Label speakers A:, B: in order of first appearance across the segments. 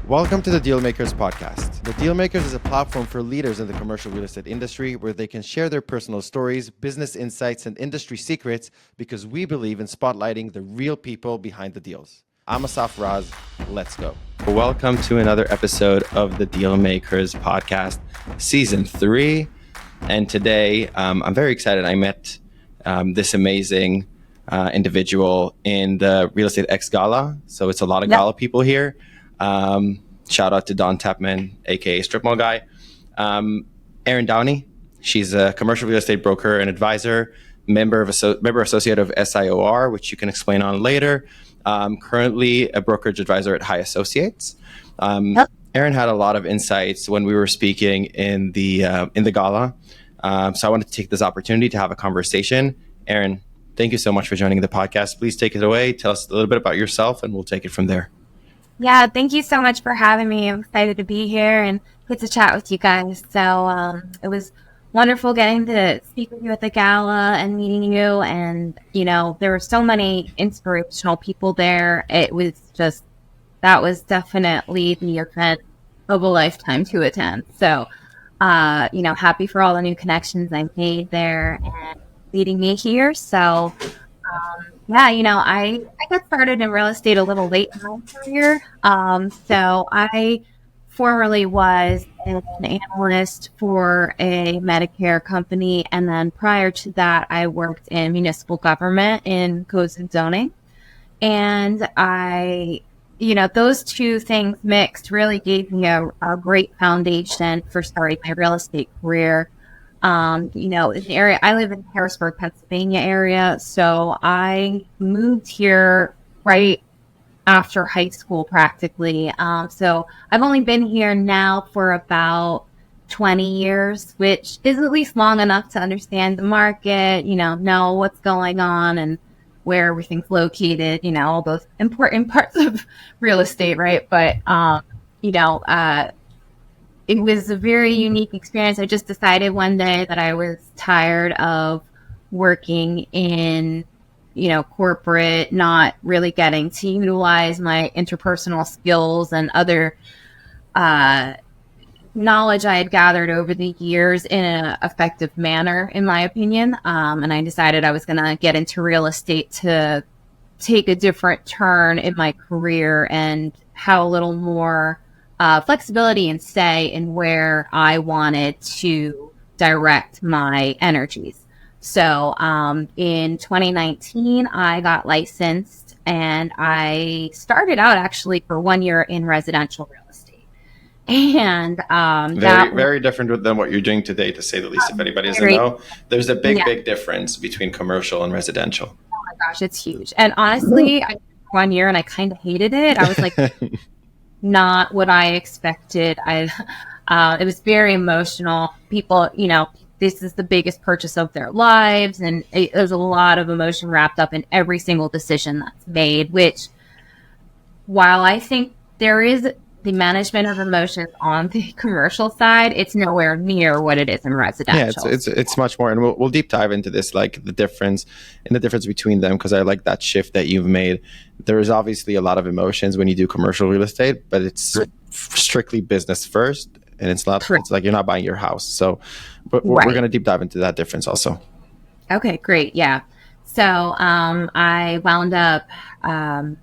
A: Welcome to the Dealmakers Podcast. The Dealmakers is a platform for leaders in the commercial real estate industry where they can share their personal stories, business insights, and industry secrets because we believe in spotlighting the real people behind the deals. I'm Asaf Raz. Let's go. Welcome to another episode of the Dealmakers Podcast, Season 3. And today, I'm very excited. I met this amazing individual in the Real Estate X Gala. So it's a lot of gala people here. Shout out to Don Tapman, aka Strip Mall Guy. Erin Downey, she's a commercial real estate broker and advisor, member associate of SIOR, which you can explain on later. Currently a brokerage advisor at High Associates. Erin had a lot of insights when we were speaking in the gala. So I wanted to take this opportunity to have a conversation. Erin, thank you so much for joining the podcast. Please take it away. Tell us a little bit about yourself and we'll take it from there.
B: Yeah, thank you so much for having me. I'm excited to be here and get to chat with you guys. So it was wonderful getting to speak with you at the gala and meeting you. And, you know, there were so many inspirational people there. It was just, that was definitely the event of a lifetime to attend. So, happy for all the new connections I made there and leading me here. So, I got started in real estate a little late in my career. So I formerly was an analyst for a Medicare company. And then prior to that, I worked in municipal government in codes and zoning. And those two things mixed really gave me a great foundation for starting my real estate career. In the area, I live in Harrisburg, Pennsylvania area. So I moved here right after high school practically. So I've only been here now for about 20 years, which is at least long enough to understand the market, know what's going on and where everything's located, all those important parts of real estate, right? But, it was a very unique experience. I just decided one day that I was tired of working in, corporate, not really getting to utilize my interpersonal skills and other knowledge I had gathered over the years in an effective manner, in my opinion. And I decided I was going to get into real estate to take a different turn in my career and have a little more flexibility and say in where I wanted to direct my energies. So in 2019, I got licensed and I started out actually for 1 year in residential real estate. And
A: very different than what you're doing today, to say the least. If anybody doesn't know, there's a big difference between commercial and residential.
B: Oh my gosh, it's huge. And honestly, I did 1 year and I kind of hated it. I was like, not what I expected. It was very emotional. People, this is the biggest purchase of their lives. And there's a lot of emotion wrapped up in every single decision that's made, which while I think there is the management of emotions on the commercial side, it's nowhere near what it is in residential.
A: Yeah, it's much more, and we'll deep dive into this, like the difference between them, because I like that shift that you've made. There is obviously a lot of emotions when you do commercial real estate, but it's strictly business first, and it's not. Correct. It's like you're not buying your house. So, but we're going to deep dive into that difference also.
B: Okay, great. Yeah. So I wound up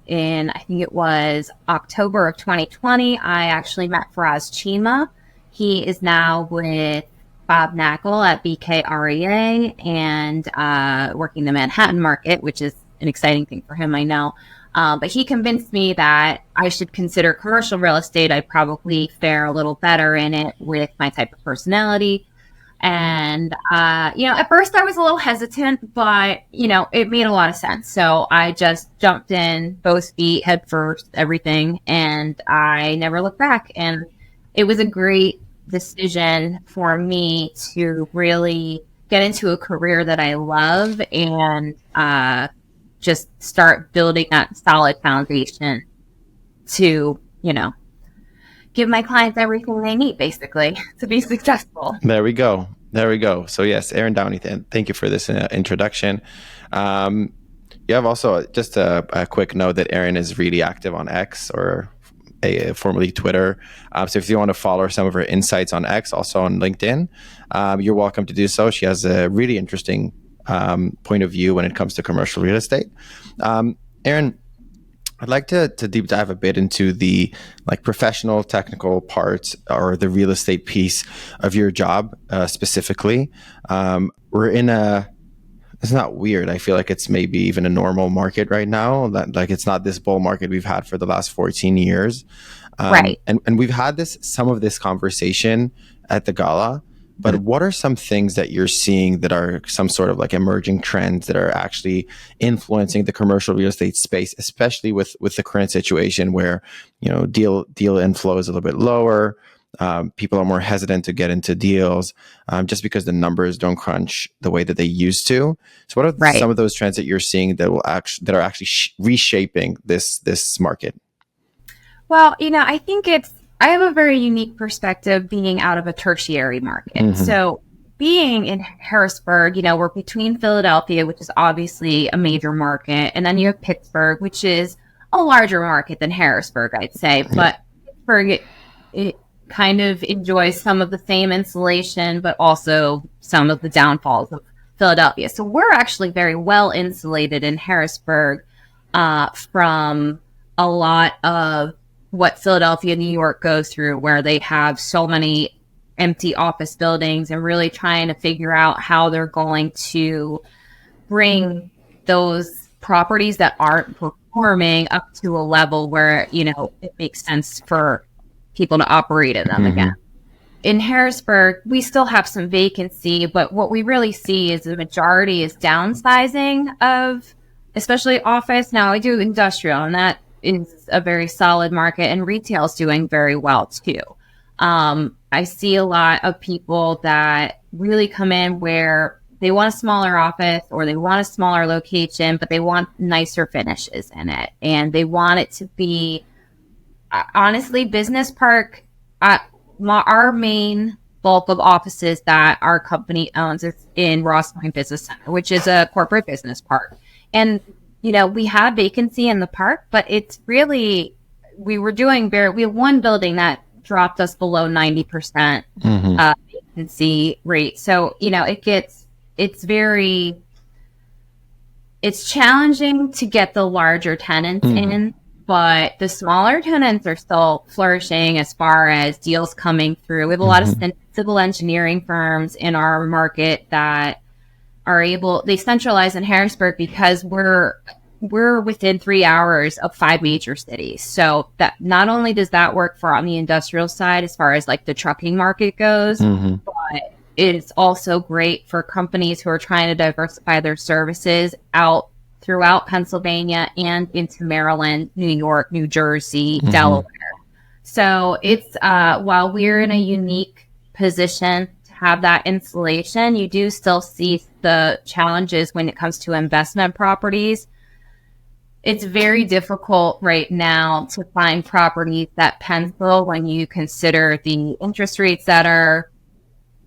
B: in, I think it was October of 2020, I actually met Faraz Chima. He is now with Bob Knackle at BKREA and working the Manhattan market, which is an exciting thing for him, I know. But he convinced me that I should consider commercial real estate. I'd probably fare a little better in it with my type of personality. And, at first I was a little hesitant, but, it made a lot of sense. So I just jumped in, both feet, head first, everything. And I never looked back. And it was a great decision for me to really get into a career that I love and just start building that solid foundation to, give my clients everything they need, basically, to be successful.
A: There we go. So yes, Erin Downey, thank you for this introduction. You have also just a quick note that Erin is really active on X, or formerly Twitter. So if you want to follow some of her insights on X, also on LinkedIn, you're welcome to do so. She has a really interesting point of view when it comes to commercial real estate. Erin, I'd like to deep dive a bit into the professional technical parts or the real estate piece of your job specifically. We're in it's not weird. I feel like it's maybe even a normal market right now. That it's not this bull market we've had for the last 14 years.
B: Right.
A: And we've had some of this conversation at the gala. But what are some things that you're seeing that are some sort of emerging trends that are actually influencing the commercial real estate space, especially with the current situation where, deal inflow is a little bit lower. People are more hesitant to get into deals just because the numbers don't crunch the way that they used to. So what are some of those trends that you're seeing that are actually reshaping this market?
B: Well, I think I have a very unique perspective being out of a tertiary market. Mm-hmm. So being in Harrisburg, we're between Philadelphia, which is obviously a major market, and then you have Pittsburgh, which is a larger market than Harrisburg, I'd say. Yeah. But Pittsburgh, it kind of enjoys some of the same insulation, but also some of the downfalls of Philadelphia. So we're actually very well insulated in Harrisburg from a lot of what Philadelphia, New York goes through, where they have so many empty office buildings and really trying to figure out how they're going to bring those properties that aren't performing up to a level where, it makes sense for people to operate in them again. In Harrisburg, we still have some vacancy, but what we really see is the majority is downsizing of, especially office. Now I do industrial, and that is a very solid market, and retail is doing very well too. I see a lot of people that really come in where they want a smaller office or they want a smaller location, but they want nicer finishes in it. And they want it to be, honestly, business park. Our main bulk of offices that our company owns is in Ross Point Business Center, which is a corporate business park. And we have vacancy in the park, but it's really, we have one building that dropped us below 90% vacancy rate. So, it's challenging to get the larger tenants in, but the smaller tenants are still flourishing as far as deals coming through. We have a lot of civil engineering firms in our market that they centralize in Harrisburg because we're within 3 hours of 5 major cities. So that not only does that work for on the industrial side as far as the trucking market goes, but it's also great for companies who are trying to diversify their services out throughout Pennsylvania and into Maryland, New York, New Jersey, Delaware. So it's while we're in a unique position have that insulation, you do still see the challenges when it comes to investment properties. It's very difficult right now to find properties that pencil when you consider the interest rates that are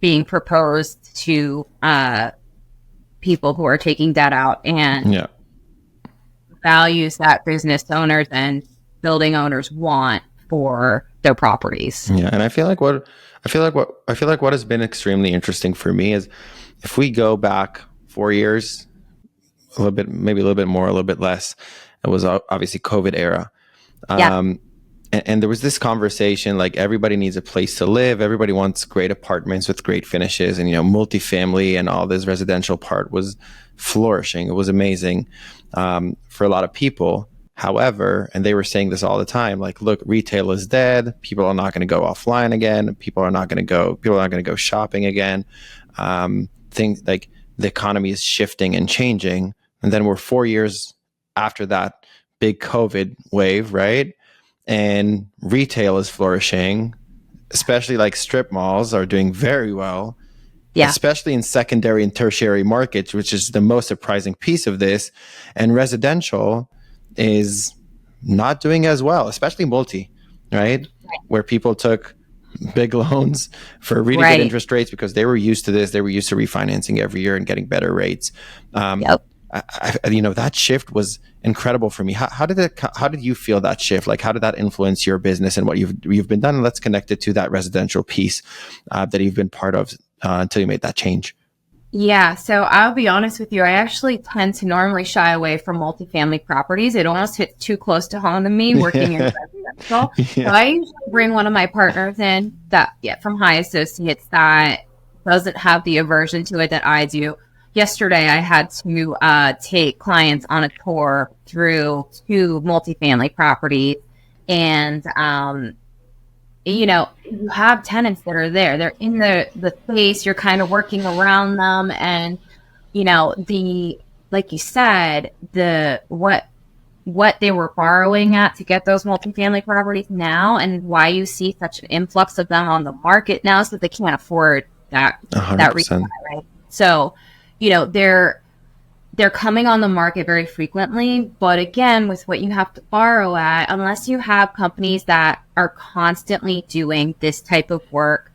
B: being proposed to people who are taking debt out and values that business owners and building owners want for their properties.
A: Yeah, and I feel like what has been extremely interesting for me is if we go back 4 years, maybe a little bit more, a little bit less, it was obviously COVID era. And there was this conversation, everybody needs a place to live. Everybody wants great apartments with great finishes, and, multifamily and all this residential part was flourishing. It was amazing for a lot of people. However, and they were saying this all the time, look, retail is dead. People are not going to go offline again. People are not going to go shopping again. Things like the economy is shifting and changing. And then we're 4 years after that big COVID wave, right? And retail is flourishing, especially strip malls are doing very well, especially in secondary and tertiary markets, which is the most surprising piece of this. And residential is not doing as well, especially multi, right? Where people took big loans for really good interest rates because they were used to this. They were used to refinancing every year and getting better rates. that shift was incredible for me. How did you feel that shift? Like, how did that influence your business and what you've been done? And let's connect it to that residential piece that you've been part of until you made that change.
B: Yeah, so I'll be honest with you. I actually tend to normally shy away from multifamily properties. It almost hits too close to home to me working in residential. So I usually bring one of my partners in from High Associates that doesn't have the aversion to it that I do. Yesterday, I had to take clients on a tour through 2 multifamily properties, and you have tenants that are there. They're in the space. You're kind of working around them. And, like you said, what they were borrowing at to get those multifamily properties now, and why you see such an influx of them on the market now, so they can't afford that
A: 100%.
B: refi, right? So, they're coming on the market very frequently, but again, with what you have to borrow at, unless you have companies that are constantly doing this type of work,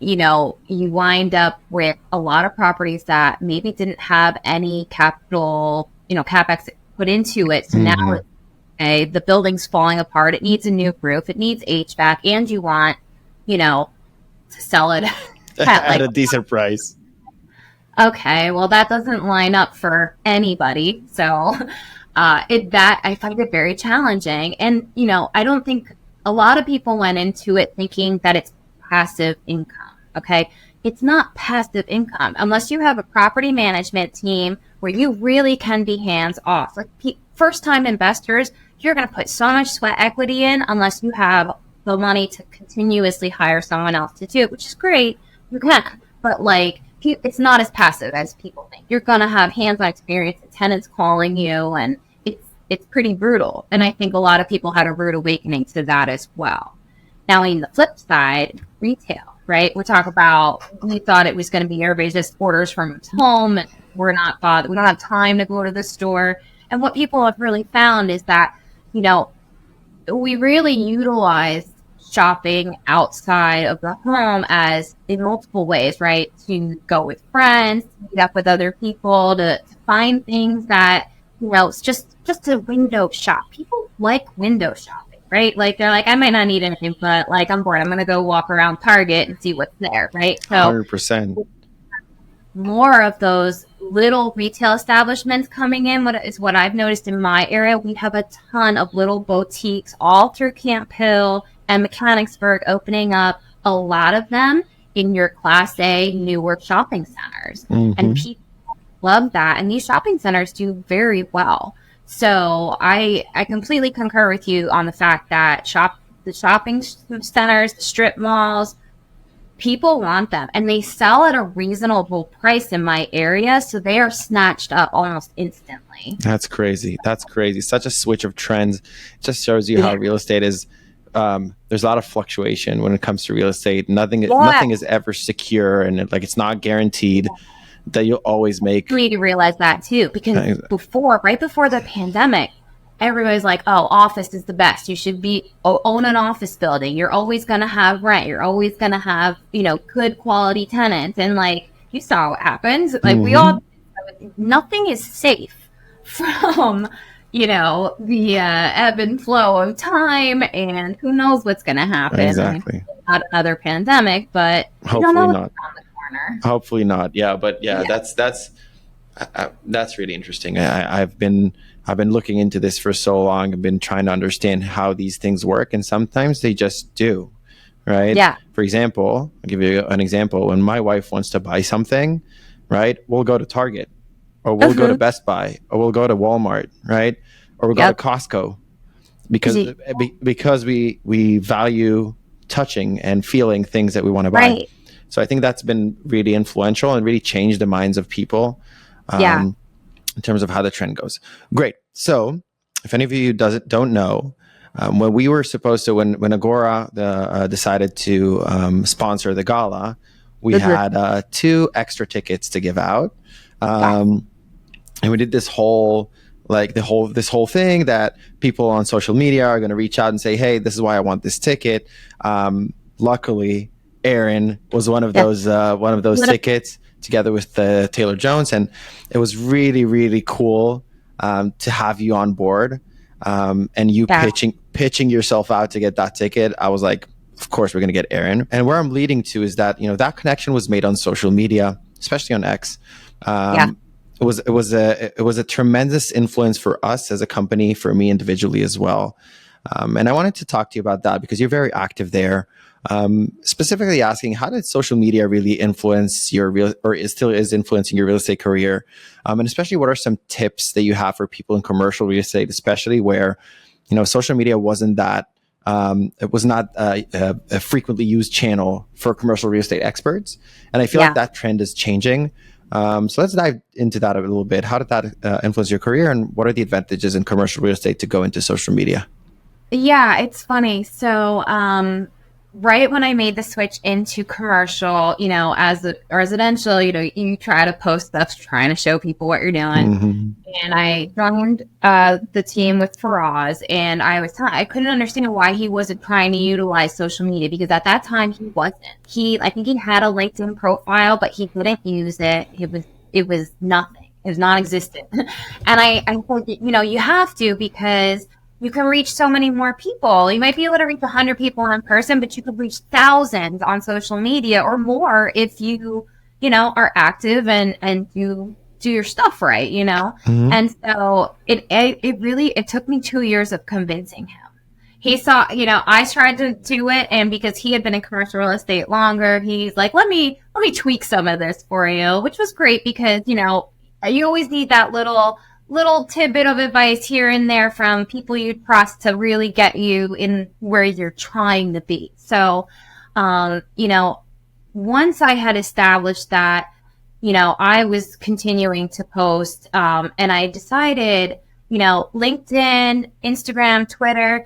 B: you wind up with a lot of properties that maybe didn't have any capital, CapEx put into it. So now the building's falling apart. It needs a new roof. It needs HVAC, and you want, to sell it
A: at a decent price.
B: Okay, well, that doesn't line up for anybody. So I find it very challenging. And, I don't think a lot of people went into it thinking that it's passive income. Okay, it's not passive income unless you have a property management team where you really can be hands off. Like first time investors, you're going to put so much sweat equity in unless you have the money to continuously hire someone else to do it, which is great. You can, but it's not as passive as people think. You're going to have hands-on experience, tenants calling you, and it's pretty brutal. And I think a lot of people had a rude awakening to that as well. Now, in the flip side, retail, right? We thought it was going to be everybody just orders from home, and we're not bothered. We don't have time to go to the store. And what people have really found is that, we really utilize shopping outside of the home as in multiple ways, right? To go with friends, to meet up with other people, to find things that, it's just a window shop. People like window shopping, right? Like they're like, I might not need anything, but I'm bored. I'm going to go walk around Target and see what's there, right? So
A: 100%.
B: More of those little retail establishments coming in. What I've noticed in my area, we have a ton of little boutiques all through Camp Hill and Mechanicsburg opening up, a lot of them in your Class A newer shopping centers. And people love that. And these shopping centers do very well. So I completely concur with you on the fact that the shopping centers, the strip malls, people want them. And they sell at a reasonable price in my area. So they are snatched up almost instantly.
A: That's crazy. Such a switch of trends. It just shows you how real estate is. There's a lot of fluctuation when it comes to real estate. Nothing is ever secure, and it's not guaranteed that you'll always make.
B: You need to realize that too, because right before the pandemic, everybody's like, "Oh, office is the best. You should own an office building. You're always going to have rent. You're always going to have good quality tenants." And you saw what happens. Nothing is safe from the ebb and flow of time, and who knows what's going to happen.
A: Exactly.
B: Not another pandemic, but
A: hopefully
B: not.
A: Around the corner. Hopefully not. Yeah, but that's really interesting. I've been looking into this for so long. I've been trying to understand how these things work, and sometimes they just do, right? Yeah. For example, I'll give you an example. When my wife wants to buy something, right, we'll go to Target, or we'll go to Best Buy, or we'll go to Walmart, right? Or we'll go to Costco, because we value touching and feeling things that we want to buy. Right. So I think that's been really influential and really changed the minds of people in terms of how the trend goes. Great. So if any of you don't know, when we were supposed to, when Agora decided to sponsor the gala, we had 2 extra tickets to give out. And we did this whole thing that people on social media are going to reach out and say, "Hey, this is why I want this ticket." Luckily, Erin was one of those tickets together with Taylor Jones, and it was really, really cool to have you on board, and you pitching yourself out to get that ticket. I was like, of course we're going to get Erin. And where I'm leading to is that, that connection was made on social media, especially on X. It was a tremendous influence for us as a company, for me individually as well. And I wanted to talk to you about that because you're very active there. Specifically asking, how did social media really influence still is influencing your real estate career? And especially, what are some tips that you have for people in commercial real estate, especially where, social media wasn't that, it was not a frequently used channel for commercial real estate experts. And I feel like that trend is changing. So let's dive into that a little bit. How did that influence your career, and what are the advantages in commercial real estate to go into social media?
B: Yeah, it's funny. So, right when I made the switch into commercial, as a residential, you try to post stuff trying to show people what you're doing. Mm-hmm. And I joined the team with Faraz, and I couldn't understand why he wasn't trying to utilize social media, because at that time he wasn't. I think he had a LinkedIn profile, but he couldn't use it. It was nothing. It was non-existent. And I thought, you have to, because you can reach so many more people. You might be able to reach 100 people in person, but you could reach thousands on social media or more if you, are active and you do your stuff right, Mm-hmm. And so it took me 2 years of convincing him. He saw, I tried to do it, and because he had been in commercial real estate longer, he's like, let me tweak some of this for you, which was great because, you always need that little tidbit of advice here and there from people you trust to really get you in where you're trying to be. So, once I had established that, I was continuing to post, and I decided, LinkedIn, Instagram, Twitter,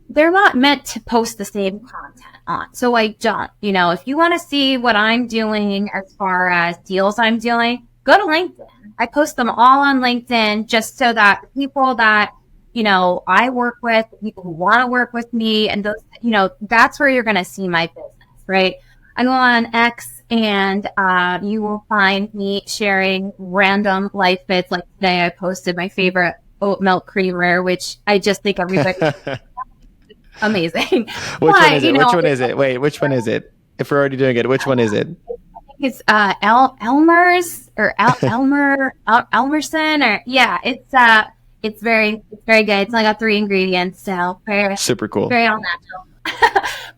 B: they're not meant to post the same content on. So I don't, if you want to see what I'm doing as far as deals I'm doing, go to LinkedIn. I post them all on LinkedIn just so that people that, I work with, people who want to work with me, and those, that's where you're going to see my business, right? I go on X, and you will find me sharing random life bits. Like today I posted my favorite oat milk creamer, which I just think everybody amazing.
A: Which one is it? Which one is it? Wait, which one is it? If we're already doing it, which one is it?
B: It's Elmer's or Elmerson, or it's very good. It's only got 3 ingredients, so very
A: super cool,
B: very all natural.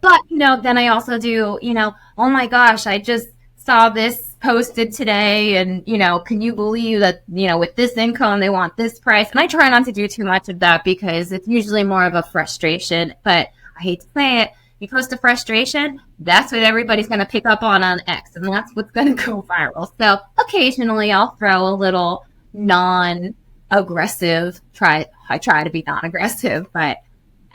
B: But then I also do, oh my gosh, I just saw this posted today, and can you believe that with this income they want this price? And I try not to do too much of that because it's usually more of a frustration, but I hate to say it. You post a frustration, that's what everybody's going to pick up on X, and that's what's going to go viral. So occasionally I'll throw a little non-aggressive, I try to be non-aggressive,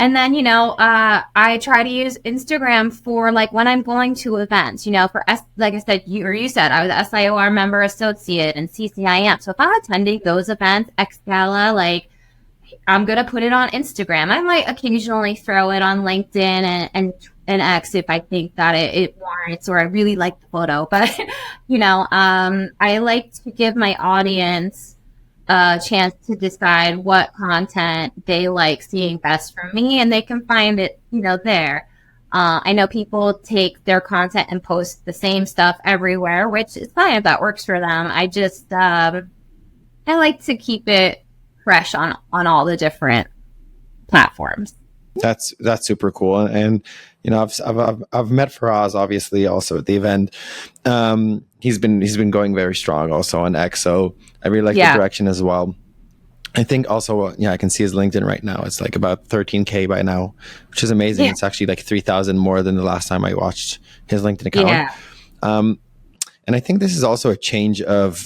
B: and then, I try to use Instagram for like when I'm going to events, for like I said, you said, I was an SIOR member associate and CCIM. So if I'm attending those events, X Gala, I'm going to put it on Instagram. I might occasionally throw it on LinkedIn and X if I think that it warrants, or I really like the photo. But, I like to give my audience a chance to decide what content they like seeing best from me, and they can find it, there. I know people take their content and post the same stuff everywhere, which is fine if that works for them. I just, I like to keep it fresh on all the different platforms.
A: That's super cool. And, I've met Faraz obviously also at the event. He's been going very strong also on X. So I really like the direction as well. I think also, I can see his LinkedIn right now. It's like about 13K by now, which is amazing. Yeah. It's actually like 3,000 more than the last time I watched his LinkedIn account. Yeah. And I think this is also a change of,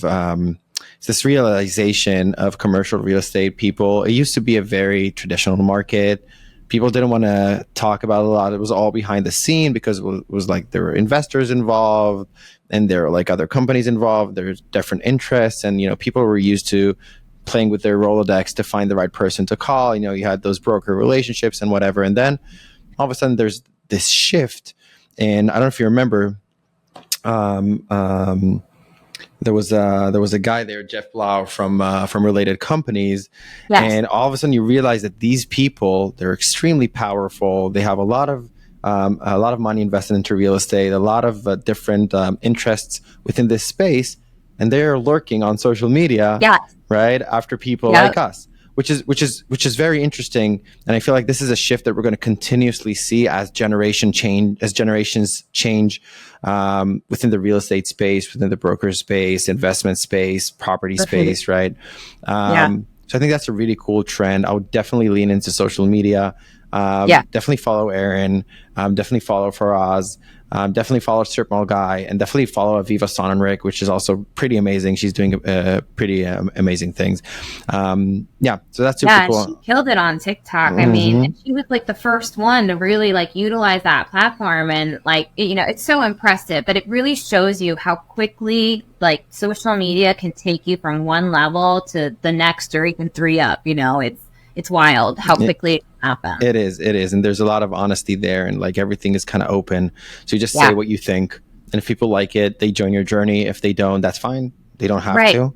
A: this realization of commercial real estate. It used to be a very traditional market. People didn't want to talk about a lot. It was all behind the scene because it was like there were investors involved and there were like other companies involved. There's different interests, and people were used to playing with their Rolodex to find the right person to call. You had those broker relationships and whatever. And then all of a sudden there's this shift. And I don't know if you remember, There was a guy there, Jeff Blau from related companies,
B: Yes.
A: and all of a sudden you realize that these people, they're extremely powerful. They have a lot of money invested into real estate, a lot of different interests within this space, and they're lurking on social media,
B: Yes.
A: right, after people
B: Yep.
A: like us, which is very interesting. And I feel like this is a shift that we're going to continuously see as generations change within the real estate space, within the broker space, investment space, property space, right? So I think that's a really cool trend. I would definitely lean into social media. Definitely follow Erin. Definitely follow Faraz. Definitely follow Sirpmal Guy, and definitely follow Aviva Sonnenrich, which is also pretty amazing. She's doing pretty amazing things. So that's super cool.
B: She killed it on TikTok. I mean, and she was like the first one to really like utilize that platform, and like, you know, it's so impressive. But it really shows you how quickly like social media can take you from one level to the next, or even three up. You know, it's wild how quickly it happens.
A: It is. And there's a lot of honesty there, and like everything is kind of open. So you just say what you think. And if people like it, they join your journey. If they don't, that's fine. They don't have to.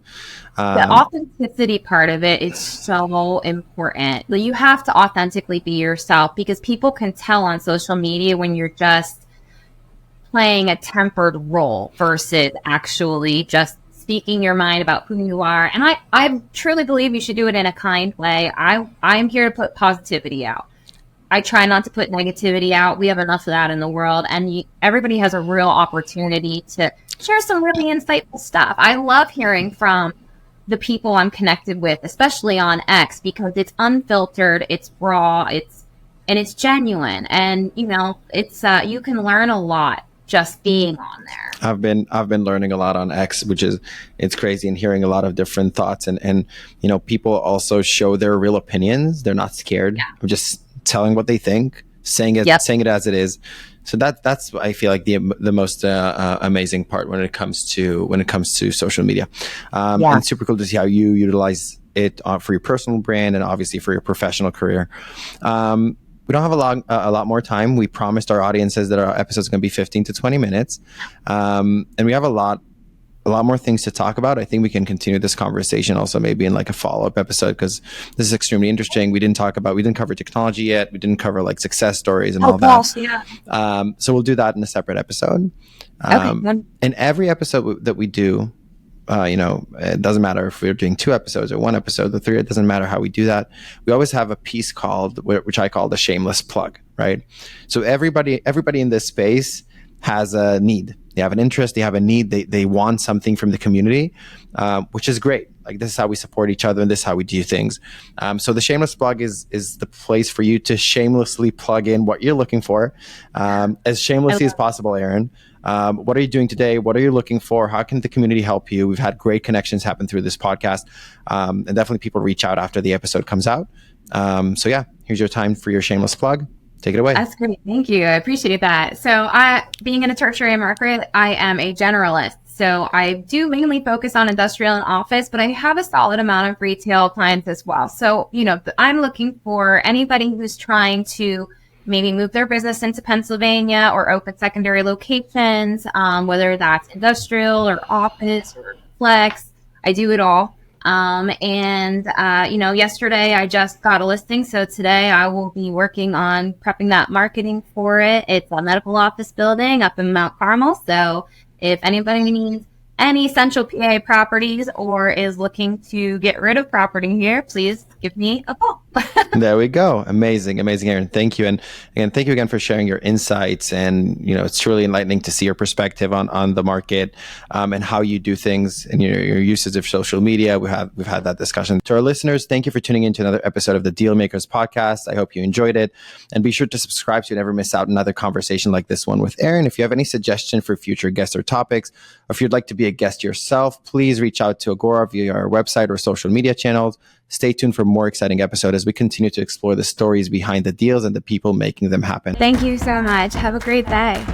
B: The authenticity part of it is so important. You have to authentically be yourself, because people can tell on social media when you're just playing a tempered role versus actually just speaking your mind about who you are. And I truly believe you should do it in a kind way. I'm here to put positivity out. I try not to put negativity out. We have enough of that in the world, and everybody has a real opportunity to share some really insightful stuff. I love hearing from the people I'm connected with, especially on X, because it's unfiltered, it's raw, it's genuine, and you know, it's you can learn a lot just being on there.
A: I've been learning a lot on X, it's crazy, and hearing a lot of different thoughts, and you know, people also show their real opinions. They're not scared of just telling what they think, saying it as it is. So that's I feel like the most amazing part when it comes to social media, and super cool to see how you utilize it for your personal brand and obviously for your professional career. We don't have a lot more time. We promised our audiences that our episode's going to be 15 to 20 minutes, and we have a lot more things to talk about. I think we can continue this conversation also maybe in like a follow-up episode, because this is extremely interesting. We didn't cover technology yet. We didn't cover like success stories and all that. So we'll do that in a separate episode. In every episode that we do, it doesn't matter if we're doing 2 episodes or 1 episode or 3, it doesn't matter how we do that. We always have a piece which I call the Shameless Plug, right? So everybody in this space has a need. They have an interest, they have a need, they want something from the community, which is great. Like, this is how we support each other, and this is how we do things. So the Shameless Plug is the place for you to shamelessly plug in what you're looking for, as shamelessly as possible, Erin. What are you doing today? What are you looking for? How can the community help you? We've had great connections happen through this podcast, and definitely people reach out after the episode comes out. Here's your time for your Shameless Plug. Take it away.
B: That's great. Thank you. I appreciate that. So being in a tertiary market, I am a generalist. So I do mainly focus on industrial and office, but I have a solid amount of retail clients as well. So, I'm looking for anybody who's trying to maybe move their business into Pennsylvania or open secondary locations, whether that's industrial or office or flex. I do it all. Yesterday I just got a listing. So today I will be working on prepping that marketing for it. It's a medical office building up in Mount Carmel. So if anybody needs any central PA properties or is looking to get rid of property here, please give me a call.
A: There we go. Amazing, Erin. Thank you. And again, thank you again for sharing your insights. And, it's truly enlightening to see your perspective on the market, and how you do things and your usage of social media. We've had that discussion. To our listeners, thank you for tuning in to another episode of the Dealmakers Podcast. I hope you enjoyed it. And be sure to subscribe so you never miss out another conversation like this one with Erin. If you have any suggestion for future guests or topics, or if you'd like to be a guest yourself, please reach out to Agora via our website or social media channels. Stay tuned for more exciting episodes as we continue to explore the stories behind the deals and the people making them happen.
B: Thank you so much. Have a great day.